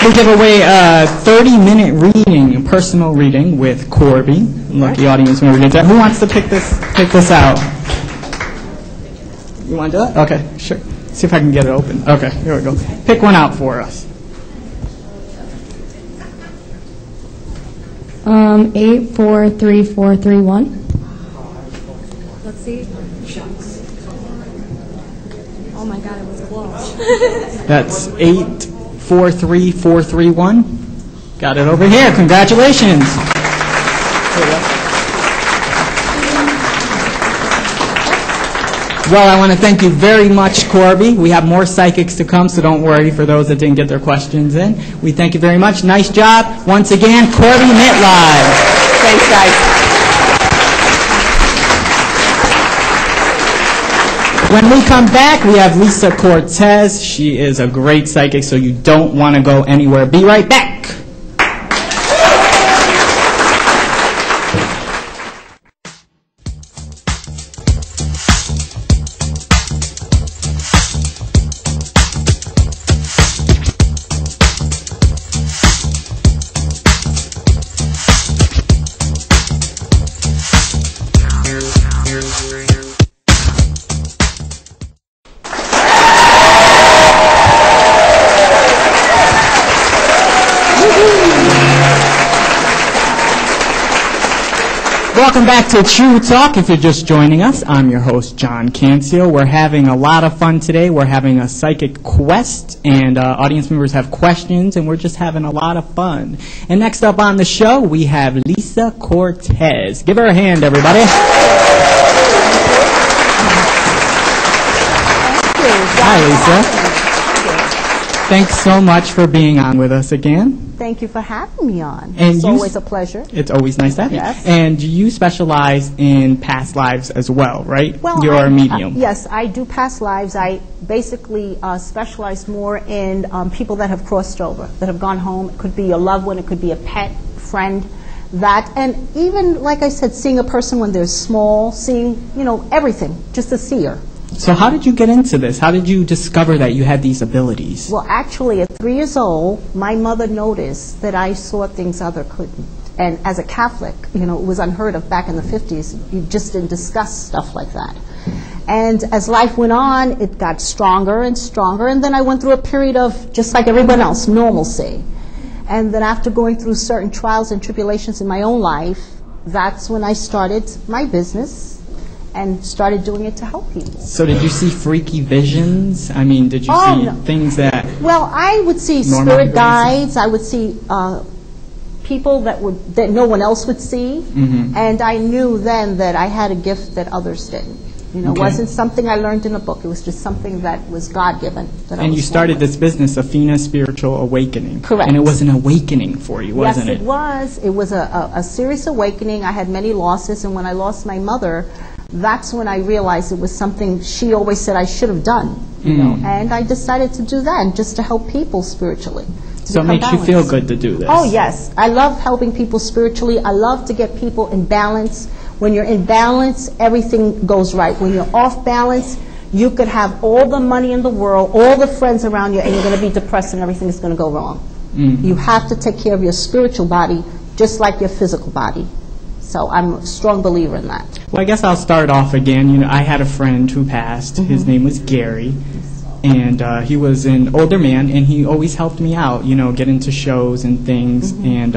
we give away a 30-minute reading, personal reading with Corby. Lucky audience member gets that. Who wants to pick this out? You want to do it? Okay, sure. See if I can get it open. Okay, here we go. Pick one out for us. 843431. Let's see. Oh my God, it was close. That's 843431. Got it over here. Congratulations. Well, I want to thank you very much, Corby. We have more psychics to come, so don't worry for those that didn't get their questions in. We thank you very much. Nice job. Once again, Corby Mitlive. Thanks, guys. When we come back, we have Lisa Cortes. She is a great psychic, so you don't want to go anywhere. Be right back. Welcome back to True Talk. If you're just joining us, I'm your host, John Cancio. We're having a lot of fun today. We're having a psychic quest, and audience members have questions, and we're just having a lot of fun. And next up on the show, we have Lisa Cortes. Give her a hand, everybody. Hi, Lisa. Thanks so much for being on with us again. Thank you for having me on. And it's always a pleasure. It's always nice to have Yes. you. And you specialize in past lives as well, right? Well, You're a medium. Yes, I do past lives. I basically specialize more in people that have crossed over, that have gone home. It could be a loved one, it could be a pet, friend, that. And even, like I said, seeing a person when they're small, seeing, everything, just a seer. So how did you get into this? How did you discover that you had these abilities? Well, actually, at 3 years old, my mother noticed that I saw things other couldn't. And as a Catholic, it was unheard of back in the 50s. You just didn't discuss stuff like that. And as life went on, it got stronger and stronger. And then I went through a period of, just like everyone else, normalcy. And then after going through certain trials and tribulations in my own life, that's when I started my business and started doing it to help people. So did you see freaky visions? I mean, did you see things that... Well, I would see spirit guides. I would see people that no one else would see. Mm-hmm. And I knew then that I had a gift that others didn't. It wasn't something I learned in a book. It was just something that was God-given. And you started this business, Athena Spiritual Awakening. Correct. And it was an awakening for you, wasn't it? Yes, it was. It was a serious awakening. I had many losses, and when I lost my mother, that's when I realized it was something she always said I should have done, and I decided to do that, and just to help people spiritually. So it makes you feel good to do this? Oh, yes. I love helping people spiritually. I love to get people in balance. When you're in balance, everything goes right. When you're off balance, you could have all the money in the world, all the friends around you, and you're going to be depressed and everything is going to go wrong. You have to take care of your spiritual body just like your physical body. So I'm a strong believer in that. Well, I guess I'll start off again. I had a friend who passed. His name was Gary. And he was an older man, and he always helped me out, get into shows and things. And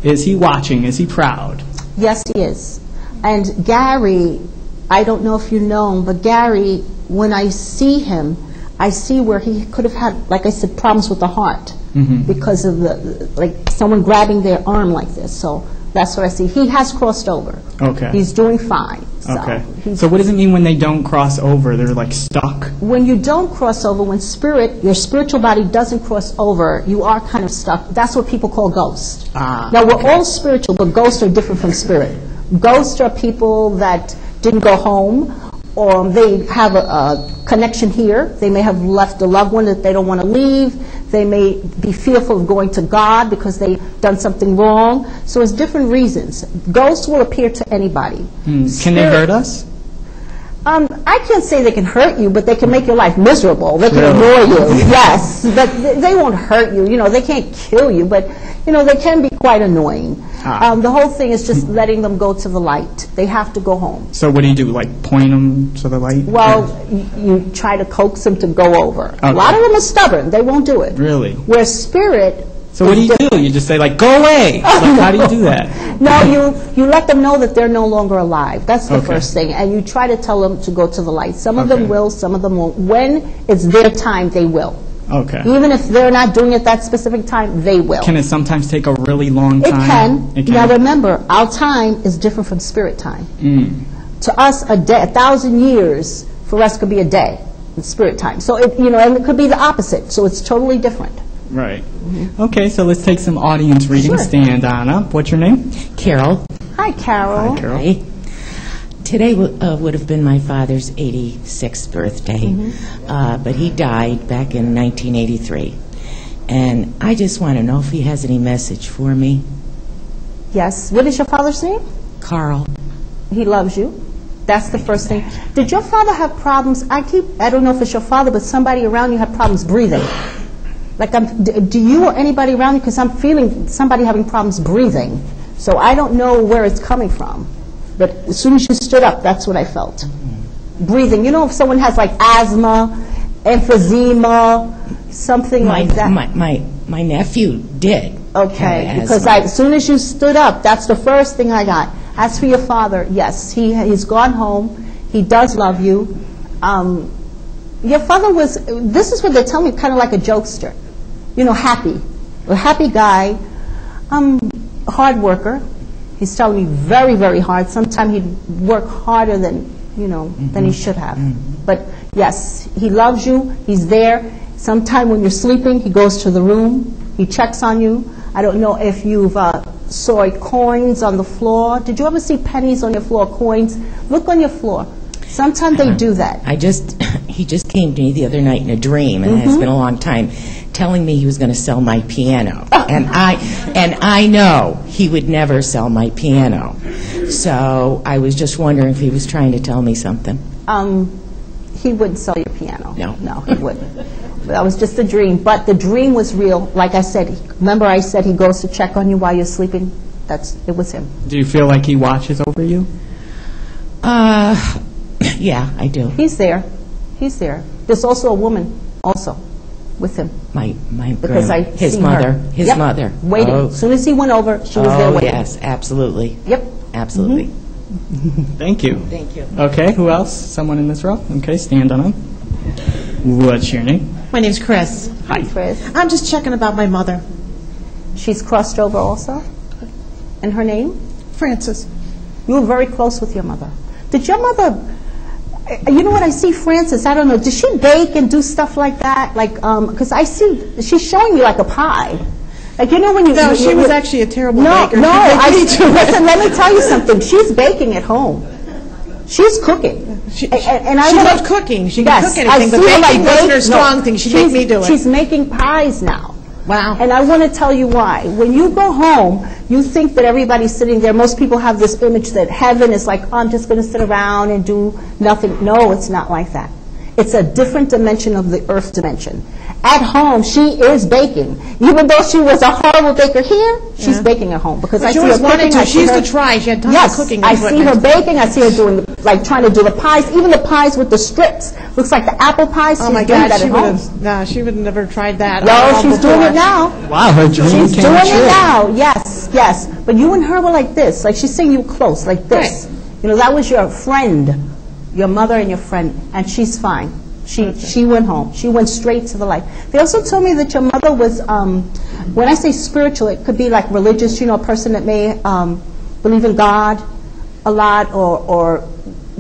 is he watching? Is he proud? Yes, he is. And Gary, I don't know if you know him, but Gary, when I see him, I see where he could have had, like I said, problems with the heart because of like someone grabbing their arm like this. So that's what I see. He has crossed over. Okay. He's doing fine. Okay. So what does it mean when they don't cross over? They're like stuck? When you don't cross over, when your spiritual body doesn't cross over, you are kind of stuck. That's what people call ghosts. Now, we're all spiritual, but ghosts are different from spirit. Ghosts are people that didn't go home, or they have a connection here. They may have left a loved one that they don't want to leave. They may be fearful of going to God because they've done something wrong. So it's different reasons. Ghosts will appear to anybody. Can they hurt us? I can't say they can hurt you, but they can make your life miserable. They can annoy you, yes, but they won't hurt you. You know, they can't kill you, but, you know, they can be quite annoying. The whole thing is just letting them go to the light. They have to go home. So what do you do, like point them to the light? Well, you try to coax them to go over. Okay. A lot of them are stubborn. They won't do it. Really? Where spirit... So what do you do? You just say, like, go away? Like, how do you do that? No, you let them know that they're no longer alive. That's the first thing. And you try to tell them to go to the light. Some of them will, some of them won't. When it's their time, they will. Okay. Even if they're not doing it that specific time, they will. Can it sometimes take a really long time? It can. Now remember, our time is different from spirit time. To us, a day, 1,000 years, for us could be a day in spirit time. So, and it could be the opposite. So it's totally different. Right. Okay, so let's take some audience reading. Sure. Stand on up. What's your name? Carol. Hi, Carol. Hi, Carol. Hi. Today would have been my father's 86th birthday, but he died back in 1983. And I just want to know if he has any message for me. Yes. What is your father's name? Carl. He loves you. That's the first thing. Did your father have problems? I don't know if it's your father, but somebody around you had problems breathing. Like, do you or anybody around you? Because I'm feeling somebody having problems breathing. So I don't know where it's coming from. But as soon as you stood up, that's what I felt. Breathing. You know, if someone has like asthma, emphysema, something like that. My nephew did. Okay, because as soon as you stood up, that's the first thing I got. As for your father, yes, he's gone home. He does love you. Your father was, this is what they tell me, kind of like a jokester. You know, happy. A happy guy. Hard worker. He's telling me very, very hard. Sometimes he'd work harder than, than he should have. But yes, he loves you. He's there. Sometime when you're sleeping, he goes to the room. He checks on you. I don't know if you've saw coins on the floor. Did you ever see pennies on your floor, coins? Look on your floor. Sometimes they do that. He just came to me the other night in a dream, and it's been a long time, telling me he was going to sell my piano. And I know he would never sell my piano. So I was just wondering if he was trying to tell me something. He wouldn't sell your piano. No, he wouldn't. That was just a dream. But the dream was real. Like I said, remember I said he goes to check on you while you're sleeping? It was him. Do you feel like he watches over you? Yeah, I do. He's there. He's there. There's also a woman also with him. My because his mother. His mother. Waiting. Oh. As soon as he went over, she was there waiting. Yes, absolutely. Yep. Absolutely. Thank you. Thank you. Okay, who else? Someone in this row? Okay, stand on up. What's your name? My name's Chris. Hi, Chris. I'm just checking about my mother. She's crossed over also? And her name? Frances. You were very close with your mother. Did your mother... You know what, I see Frances, I don't know, does she bake and do stuff like that? Like, because I see, she's showing me like a pie. Like, when you... No, she was actually a terrible baker. Listen, let me tell you something. She's baking at home. She's cooking. She loves cooking. She can cook anything, but baking wasn't her strong thing. She'd make me do it. She's making pies now. Wow. And I want to tell you why. When you go home, you think that everybody's sitting there. Most people have this image that heaven is like, I'm just going to sit around and do nothing. No, it's not like that. It's a different dimension of the earth dimension. At home, she is baking. Even though she was a horrible baker here, she's baking at home. Because I see her cooking. She used to try. She had tons of cooking. I see her baking. I see her doing, trying to do the pies. Even the pies with the strips. Looks like the apple pies. Oh, my God. She would have never tried that. No, she's doing it now. Wow, her dream She's came doing true. it now. Yes. But you and her were like this. Like, she's saying you close, like this. Right. That was your friend, your mother and your friend. And she's fine. She went home. She went straight to the light. They also told me that your mother was, when I say spiritual, it could be like religious, a person that may believe in God a lot or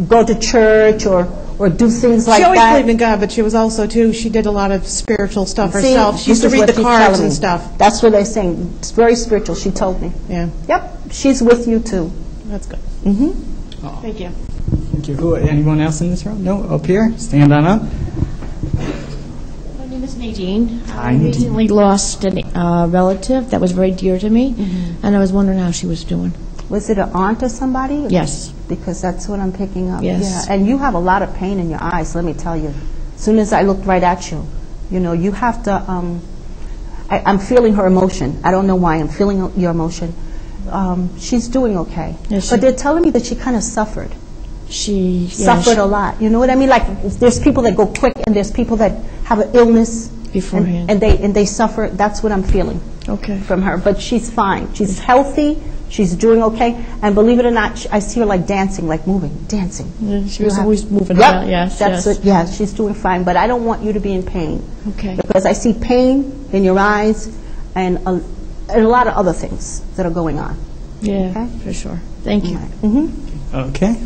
go to church or do things like that. She always believed in God, but she was also, too, she did a lot of spiritual stuff herself. She used to read the cards and stuff. That's what they're saying. It's very spiritual, she told me. Yeah. Yep. She's with you, too. That's good. Mm-hmm. Oh. Thank you. Thank you. Anyone else in this room? No? Up here? Stand on up. My name is Nadine. Hi, I Nadine. recently lost a relative that was very dear to me, and I was wondering how she was doing. Was it an aunt or somebody? Yes. because that's what I'm picking up. Yes. Yeah. And you have a lot of pain in your eyes, let me tell you. As soon as I looked right at you, you know, you have to, I'm feeling her emotion. I don't know why I'm feeling your emotion. She's doing okay. Yes, but they're telling me that she kind of suffered. Suffered A lot. You know what I mean? Like, there's people that go quick, and there's people that have an illness beforehand. and they suffer. That's what I'm feeling from her. But she's fine. She's healthy. She's doing okay. And believe it or not, I see her like dancing, like moving, dancing. Yeah, she was always moving Yep, around. Yes, that's yes. it. Yeah, she's doing fine. But I don't want you to be in pain. Okay. Because I see pain in your eyes and a lot of other things that are going on. Yeah, Okay? for sure. Thank you. Mm-hmm. Okay.